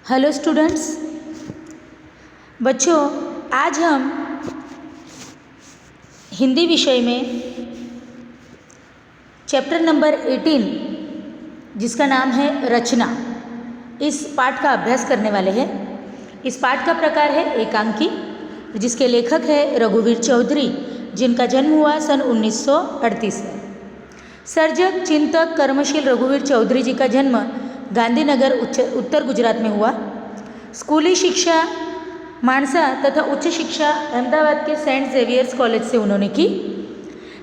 Hello students, बच्चों आज हम हिंदी विषय में चैप्टर नंबर 18 जिसका नाम है रचना, इस पाठ का अभ्यास करने वाले हैं। इस पाठ का प्रकार है एकांकी, जिसके लेखक है रघुवीर चौधरी, जिनका जन्म हुआ सन 1938 में। सर्जक, चिंतक, कर्मशील रघुवीर चौधरी जी का जन्म गांधीनगर उत्तर गुजरात में हुआ। स्कूली शिक्षा मानसा तथा उच्च शिक्षा अहमदाबाद के सेंट जेवियर्स कॉलेज से उन्होंने की।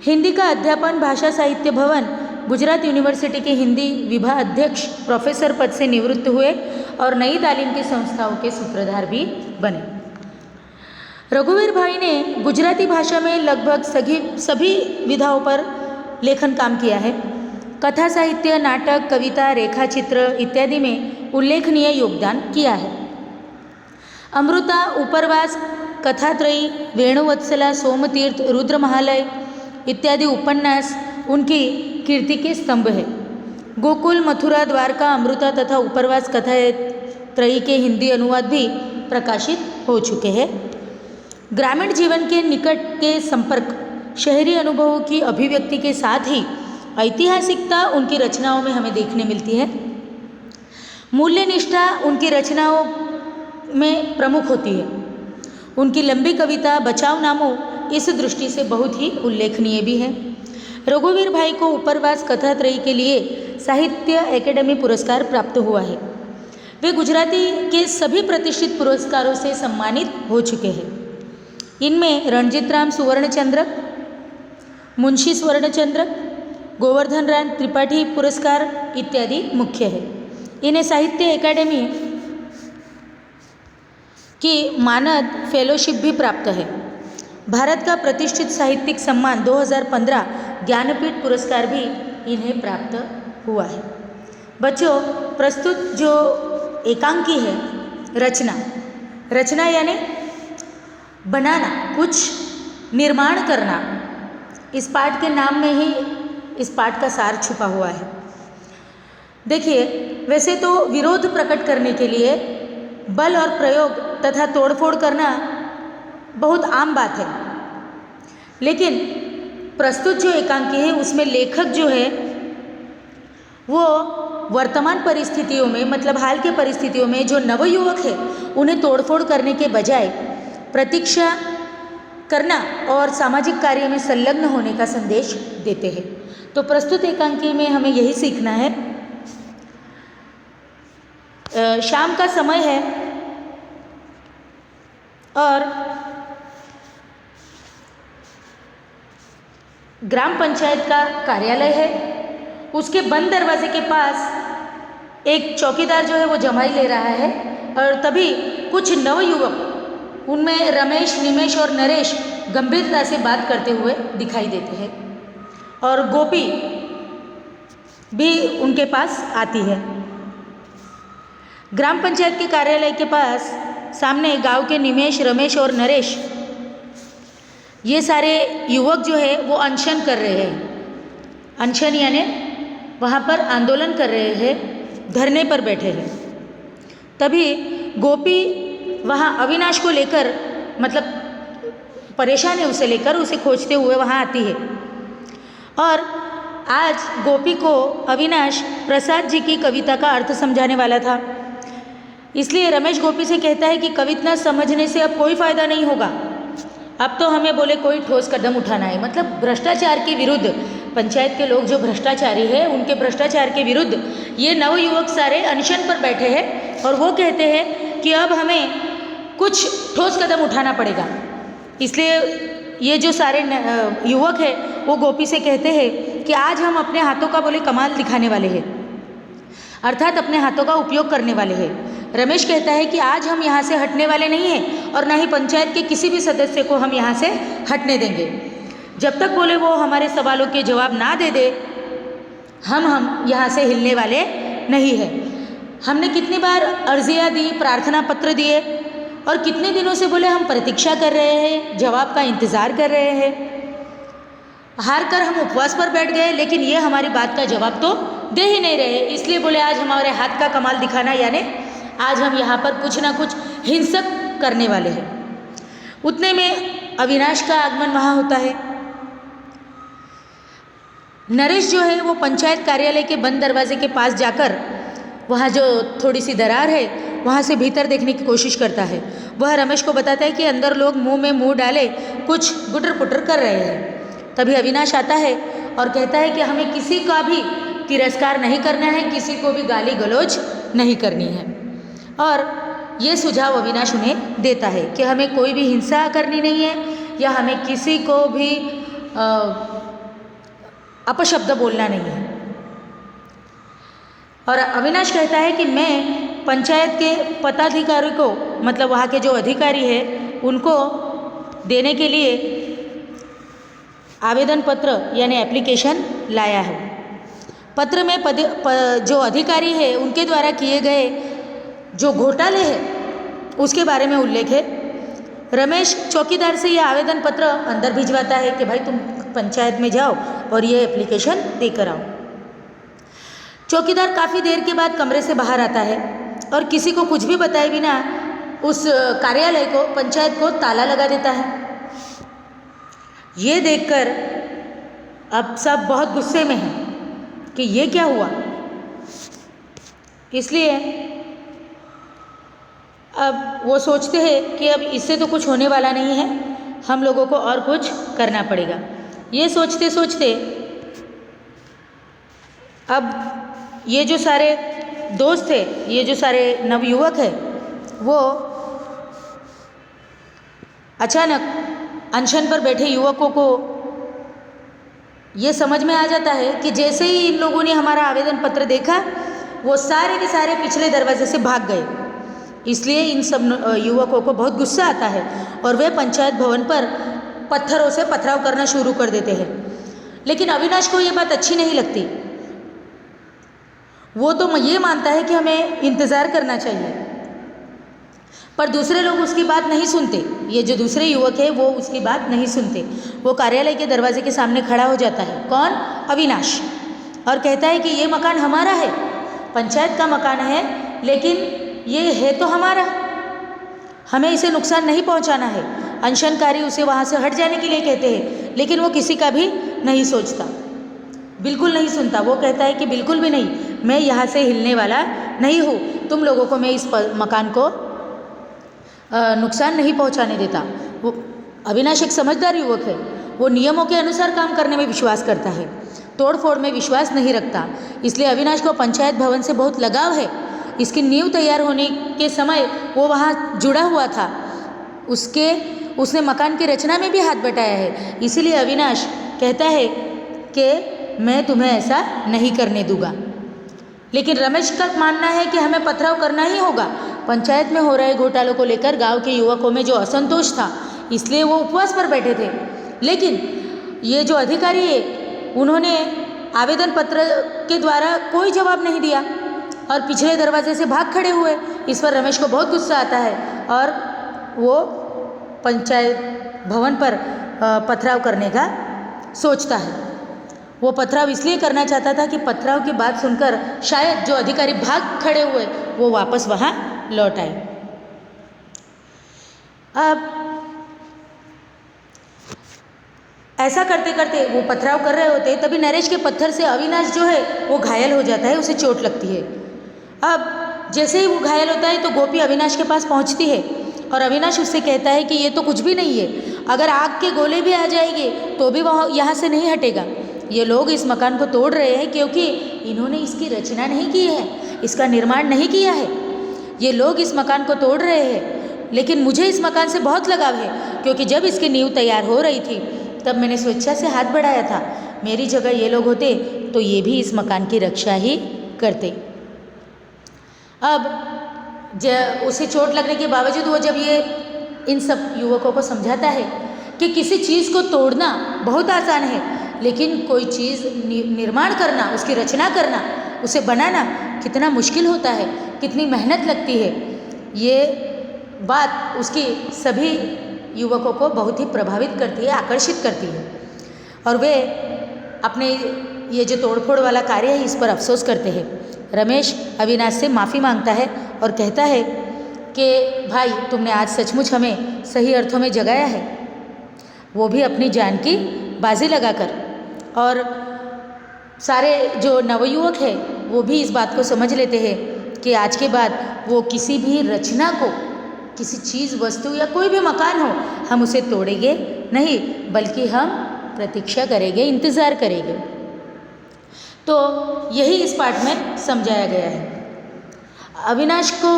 हिंदी का अध्यापन भाषा साहित्य भवन गुजरात यूनिवर्सिटी के हिंदी विभाग अध्यक्ष प्रोफेसर पद से निवृत्त हुए और नई तालीम की संस्थाओं के सूत्रधार भी बने। रघुवीर भाई ने गुजराती भाषा में लगभग सभी विधाओं पर लेखन काम किया है। कथा साहित्य, नाटक, कविता, रेखाचित्र इत्यादि में उल्लेखनीय योगदान किया है। अमृता, उपरवास, कथात्रयी, वेणुवत्सला, सोमतीर्थ, रुद्र महालय इत्यादि उपन्यास उनकी कीर्ति के स्तंभ है। गोकुल, मथुरा, द्वारका, अमृता तथा उपरवास कथात्रयी के हिंदी अनुवाद भी प्रकाशित हो चुके हैं। ग्रामीण जीवन के निकट के संपर्क, शहरी अनुभवों की अभिव्यक्ति के साथ ही ऐतिहासिकता उनकी रचनाओं में हमें देखने मिलती है। मूल्य निष्ठा उनकी रचनाओं में प्रमुख होती है। उनकी लंबी कविता बचाव नामों इस दृष्टि से बहुत ही उल्लेखनीय भी है। रघुवीर भाई को उपरवास कथात्रयी के लिए साहित्य अकेडमी पुरस्कार प्राप्त हुआ है। वे गुजराती के सभी प्रतिष्ठित पुरस्कारों से सम्मानित हो चुके हैं। इनमें रणजीतराम सुवर्णचंद्रक, मुंशी स्वर्णचंद्रक, गोवर्धन राम त्रिपाठी पुरस्कार इत्यादि मुख्य है। इन्हें साहित्य अकादमी की मानद फेलोशिप भी प्राप्त है। भारत का प्रतिष्ठित साहित्यिक सम्मान 2015 ज्ञानपीठ पुरस्कार भी इन्हें प्राप्त हुआ है। बच्चों, प्रस्तुत जो एकांकी है रचना यानी बनाना, कुछ निर्माण करना, इस पाठ के नाम में ही इस पाठ का सार छुपा हुआ है। देखिए, वैसे तो विरोध प्रकट करने के लिए बल और प्रयोग तथा तोड़फोड़ करना बहुत आम बात है, लेकिन प्रस्तुत जो एकांकी है उसमें लेखक जो है वो वर्तमान परिस्थितियों में, मतलब हाल के परिस्थितियों में जो नवयुवक है उन्हें तोड़फोड़ करने के बजाय प्रतीक्षा करना और सामाजिक कार्य में संलग्न होने का संदेश देते हैं। तो प्रस्तुत एकांकी में हमें यही सीखना है। शाम का समय है और ग्राम पंचायत का कार्यालय है। उसके बंद दरवाजे के पास एक चौकीदार जो है वो जमाई ले रहा है और तभी कुछ नवयुवक, उनमें रमेश, निमेश और नरेश गंभीरता से बात करते हुए दिखाई देते हैं और गोपी भी उनके पास आती है। ग्राम पंचायत के कार्यालय के पास सामने गांव के निमेश, रमेश और नरेश, ये सारे युवक जो है वो अनशन कर रहे हैं। अनशन यानी वहाँ पर आंदोलन कर रहे हैं, धरने पर बैठे हैं। तभी गोपी वहाँ अविनाश को लेकर, मतलब परेशान है उसे लेकर, उसे खोजते हुए वहाँ आती है और आज गोपी को अविनाश प्रसाद जी की कविता का अर्थ समझाने वाला था। इसलिए रमेश गोपी से कहता है कि कविता समझने से अब कोई फ़ायदा नहीं होगा, अब तो हमें बोले कोई ठोस कदम उठाना है। मतलब भ्रष्टाचार के विरुद्ध, पंचायत के लोग जो भ्रष्टाचारी है उनके भ्रष्टाचार के विरुद्ध ये नवयुवक सारे अनशन पर बैठे हैं और वो कहते हैं कि अब हमें कुछ ठोस कदम उठाना पड़ेगा। इसलिए ये जो सारे युवक हैं वो गोपी से कहते हैं कि आज हम अपने हाथों का बोले कमाल दिखाने वाले हैं, अर्थात अपने हाथों का उपयोग करने वाले हैं। रमेश कहता है कि आज हम यहाँ से हटने वाले नहीं हैं और ना ही पंचायत के किसी भी सदस्य को हम यहाँ से हटने देंगे। जब तक बोले वो हमारे सवालों के जवाब ना दे दे, हम यहाँ से हिलने वाले नहीं हैं। हमने कितनी बार अर्जियाँ दी, प्रार्थना पत्र दिए और कितने दिनों से बोले हम प्रतीक्षा कर रहे हैं, जवाब का इंतज़ार कर रहे हैं। हार कर हम उपवास पर बैठ गए, लेकिन ये हमारी बात का जवाब तो दे ही नहीं रहे। इसलिए बोले आज हमारे हाथ का कमाल दिखाना, यानी आज हम यहाँ पर कुछ ना कुछ हिंसक करने वाले हैं। उतने में अविनाश का आगमन वहाँ होता है। नरेश जो है वो पंचायत कार्यालय के बंद दरवाजे के पास जाकर वहाँ जो थोड़ी सी दरार है वहाँ से भीतर देखने की कोशिश करता है। वह रमेश को बताता है कि अंदर लोग मुंह में मुंह डाले कुछ गुटर पुटर कर रहे हैं। तभी अविनाश आता है और कहता है कि हमें किसी का भी तिरस्कार नहीं करना है, किसी को भी गाली गलौज नहीं करनी है। और ये सुझाव अविनाश उन्हें देता है कि हमें कोई भी हिंसा करनी नहीं है या हमें किसी को भी अपशब्द बोलना नहीं है। और अविनाश कहता है कि मैं पंचायत के पदाधिकारी को, मतलब वहाँ के जो अधिकारी है, उनको देने के लिए आवेदन पत्र यानी एप्लीकेशन लाया है। पत्र में जो अधिकारी है उनके द्वारा किए गए जो घोटाले हैं उसके बारे में उल्लेख है। रमेश चौकीदार से यह आवेदन पत्र अंदर भिजवाता है कि भाई तुम पंचायत में जाओ और ये एप्लीकेशन देकर आओ। चौकीदार काफ़ी देर के बाद कमरे से बाहर आता है और किसी को कुछ भी बताए बिना उस कार्यालय को, पंचायत को ताला लगा देता है। ये देखकर अब सब बहुत गुस्से में हैं कि ये क्या हुआ। इसलिए अब वो सोचते हैं कि अब इससे तो कुछ होने वाला नहीं है, हम लोगों को और कुछ करना पड़ेगा। ये सोचते सोचते अब ये जो सारे दोस्त थे, ये जो सारे नवयुवक हैं, वो अचानक अनशन पर बैठे युवकों को ये समझ में आ जाता है कि जैसे ही इन लोगों ने हमारा आवेदन पत्र देखा वो सारे के सारे पिछले दरवाजे से भाग गए। इसलिए इन सब युवकों को बहुत गुस्सा आता है और वे पंचायत भवन पर पत्थरों से पथराव करना शुरू कर देते हैं। लेकिन अविनाश को ये बात अच्छी नहीं लगती। वो तो ये मानता है कि हमें इंतज़ार करना चाहिए, पर दूसरे लोग उसकी बात नहीं सुनते। ये जो दूसरे युवक है वो उसकी बात नहीं सुनते। वो कार्यालय के दरवाजे के सामने खड़ा हो जाता है, कौन? अविनाश, और कहता है कि ये मकान हमारा है, पंचायत का मकान है, लेकिन ये है तो हमारा, हमें इसे नुकसान नहीं पहुंचाना है। अनशनकारी उसे वहाँ से हट जाने के लिए कहते हैं, लेकिन वो किसी का भी नहीं सोचता, बिल्कुल नहीं सुनता। वो कहता है कि बिल्कुल भी नहीं, मैं यहाँ से हिलने वाला नहीं हूँ, तुम लोगों को मैं इस मकान को नुकसान नहीं पहुँचाने देता। वो अविनाश एक समझदार युवक है, वो नियमों के अनुसार काम करने में विश्वास करता है, तोड़ फोड़ में विश्वास नहीं रखता। इसलिए अविनाश को पंचायत भवन से बहुत लगाव है। इसकी नींव तैयार होने के समय वो वहाँ जुड़ा हुआ था, उसने मकान की रचना में भी हाथ बटाया है। इसीलिए अविनाश कहता है कि मैं तुम्हें ऐसा नहीं करने दूंगा। लेकिन रमेश का मानना है कि हमें पथराव करना ही होगा। पंचायत में हो रहे घोटालों को लेकर गांव के युवकों में जो असंतोष था, इसलिए वो उपवास पर बैठे थे। लेकिन ये जो अधिकारी है उन्होंने आवेदन पत्र के द्वारा कोई जवाब नहीं दिया और पिछले दरवाजे से भाग खड़े हुए। इस पर रमेश को बहुत गुस्सा आता है और वो पंचायत भवन पर पथराव करने का सोचता है। वो पथराव इसलिए करना चाहता था कि पथराव की बात सुनकर शायद जो अधिकारी भाग खड़े हुए वो वापस वहाँ लौट आए। अब ऐसा करते करते वो पथराव कर रहे होते, तभी नरेश के पत्थर से अविनाश जो है वो घायल हो जाता है, उसे चोट लगती है। अब जैसे ही वो घायल होता है तो गोपी अविनाश के पास पहुंचती है और अविनाश उससे कहता है कि ये तो कुछ भी नहीं है, अगर आग के गोले भी आ जाएंगे तो भी वह यहाँ से नहीं हटेगा। ये लोग इस मकान को तोड़ रहे हैं क्योंकि इन्होंने इसकी रचना नहीं की है, इसका निर्माण नहीं किया है। ये लोग इस मकान को तोड़ रहे हैं, लेकिन मुझे इस मकान से बहुत लगाव है क्योंकि जब इसकी नींव तैयार हो रही थी तब मैंने स्वेच्छा से हाथ बढ़ाया था। मेरी जगह ये लोग होते तो ये भी इस मकान की रक्षा ही करते। अब उसे चोट लगने के बावजूद वो जब ये इन सब युवकों को समझाता है कि किसी चीज़ को तोड़ना बहुत आसान है, लेकिन कोई चीज़ निर्माण करना, उसकी रचना करना, उसे बनाना कितना मुश्किल होता है, कितनी मेहनत लगती है, ये बात उसकी सभी युवकों को बहुत ही प्रभावित करती है, आकर्षित करती है। और वे अपने ये जो तोड़फोड़ वाला कार्य है इस पर अफसोस करते हैं। रमेश अविनाश से माफ़ी मांगता है और कहता है कि भाई तुमने आज सचमुच हमें सही अर्थों में जगाया है, वो भी अपनी जान की बाजी लगाकर। और सारे जो नवयुवक हैं वो भी इस बात को समझ लेते हैं कि आज के बाद वो किसी भी रचना को, किसी चीज़ वस्तु या कोई भी मकान हो, हम उसे तोड़ेंगे नहीं, बल्कि हम प्रतीक्षा करेंगे, इंतज़ार करेंगे। तो यही इस पाठ में समझाया गया है। अविनाश को,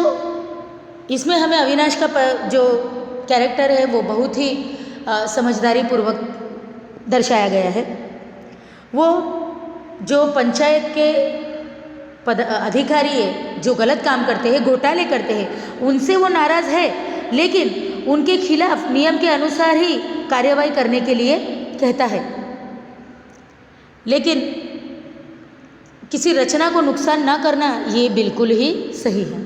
इसमें हमें अविनाश का जो कैरेक्टर है वो बहुत ही समझदारी पूर्वक दर्शाया गया है। वो जो पंचायत के अधिकारी है, जो गलत काम करते हैं, घोटाले करते हैं, उनसे वो नाराज़ है, लेकिन उनके खिलाफ नियम के अनुसार ही कार्यवाही करने के लिए कहता है। लेकिन किसी रचना को नुकसान ना करना ये बिल्कुल ही सही है।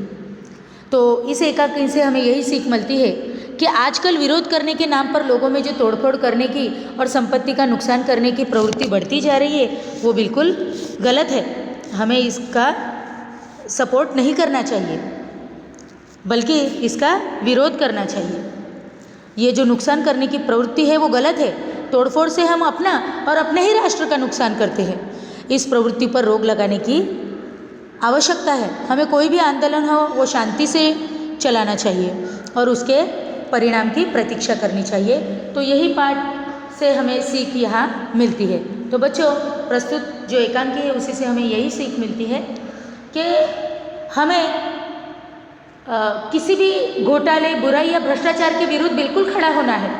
तो इस एकांकी से हमें यही सीख मिलती है कि आजकल विरोध करने के नाम पर लोगों में जो तोड़फोड़ करने की और संपत्ति का नुकसान करने की प्रवृत्ति बढ़ती जा रही है, वो बिल्कुल गलत है। हमें इसका सपोर्ट नहीं करना चाहिए, बल्कि इसका विरोध करना चाहिए। ये जो नुकसान करने की प्रवृत्ति है वो गलत है। तोड़फोड़ से हम अपना और अपने ही राष्ट्र का नुकसान करते हैं। इस प्रवृत्ति पर रोक लगाने की आवश्यकता है। हमें कोई भी आंदोलन हो वो शांति से चलाना चाहिए और उसके परिणाम की प्रतीक्षा करनी चाहिए। तो यही पाठ से हमें सीख यहाँ मिलती है। तो बच्चों, प्रस्तुत जो एकांकी है उसी से हमें यही सीख मिलती है कि हमें किसी भी घोटाले, बुराई या भ्रष्टाचार के विरुद्ध बिल्कुल खड़ा होना है,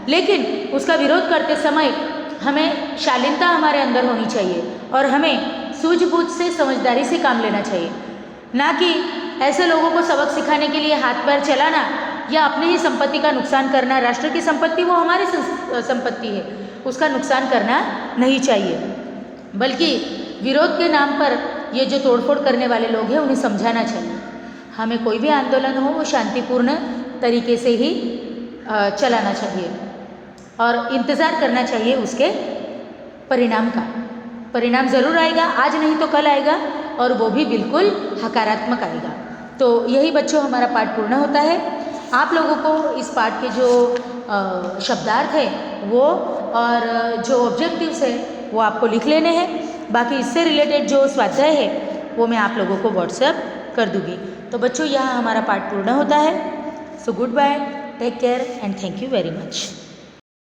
लेकिन उसका विरोध करते समय हमें शालीनता हमारे अंदर होनी चाहिए और हमें सूझबूझ से, समझदारी से काम लेना चाहिए। ना कि ऐसे लोगों को सबक सिखाने के लिए हाथ पैर चलाना या अपने ही संपत्ति का नुकसान करना। राष्ट्र की संपत्ति वो हमारी संपत्ति है, उसका नुकसान करना नहीं चाहिए, बल्कि विरोध के नाम पर ये जो तोड़फोड़ करने वाले लोग हैं उन्हें समझाना चाहिए। हमें कोई भी आंदोलन हो वो शांतिपूर्ण तरीके से ही चलाना चाहिए और इंतज़ार करना चाहिए उसके परिणाम का। परिणाम ज़रूर आएगा, आज नहीं तो कल आएगा, और वो भी बिल्कुल सकारात्मक आएगा। तो यही बच्चों हमारा पाठ पूर्ण होता है। आप लोगों को इस पाठ के जो शब्दार्थ है वो और जो ऑब्जेक्टिव्स है वो आपको लिख लेने हैं। बाकी इससे रिलेटेड जो स्वाध्याय है वो मैं आप लोगों को व्हाट्सएप कर दूँगी। तो बच्चों, यहाँ हमारा पाठ पूर्ण होता है। So good bye, take care and thank you very much.